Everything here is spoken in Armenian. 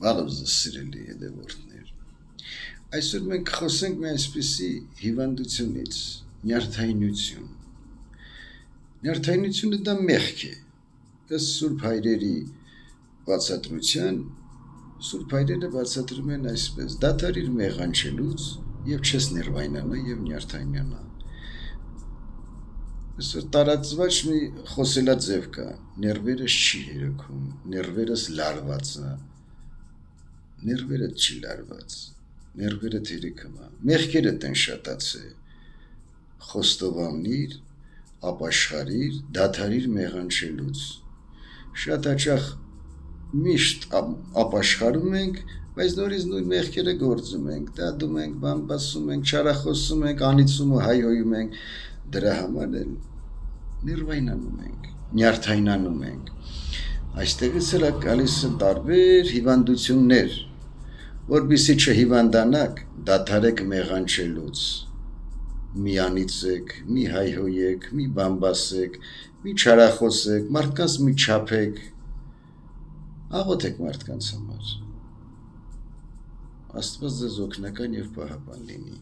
Վաղուզը սիրելի հետևորդներ, այսօր մենք խոսենք մի այսպիսի հիվանդությունից, նյարդայնություն։ Նյարդայնությունը դա մեղք է, ըստ Սուրբ Հայրերի բացատրության, Սուրբ Հայրերը բացատրում են այսպես. դադարիր մեղանչելուց եւ չես ներվայնանա եւ նյարդայնանա։ Այսօր տարածված մի խոսելաձև կա, ներվերս չի երեքում, ներվերս լարված է, ներվերդ չի լարված, ներվերդ երեքում է, մեղքերդ են շատացե, խոստովանիր, ապաշխարիր, դադարիր մեղանչելուց, շատ հաճախ միշտ ապաշխարում ենք, բայց նորից նույն մեղքերը գործում ենք, դադում ենք, բամբասում ենք, չարախոսում ենք, անիծում ու հայհոյում ենք, դրա համար էլ ներվայնանում ենք, նյարդայնանում ենք, այստեղից էլ գալիս են տարբեր հիվանդություններ, որպեսզի չհիվանդանաք, դադարեք մեղանչելուց, մի անիծեք, մի հայհոյեք, մի բամբասեք, մի չարախոսեք, մարդկանց մի չափեք, աղոթեք մարդկանց համար, Աստված ձեզ օգնական եւ պահապան լինի։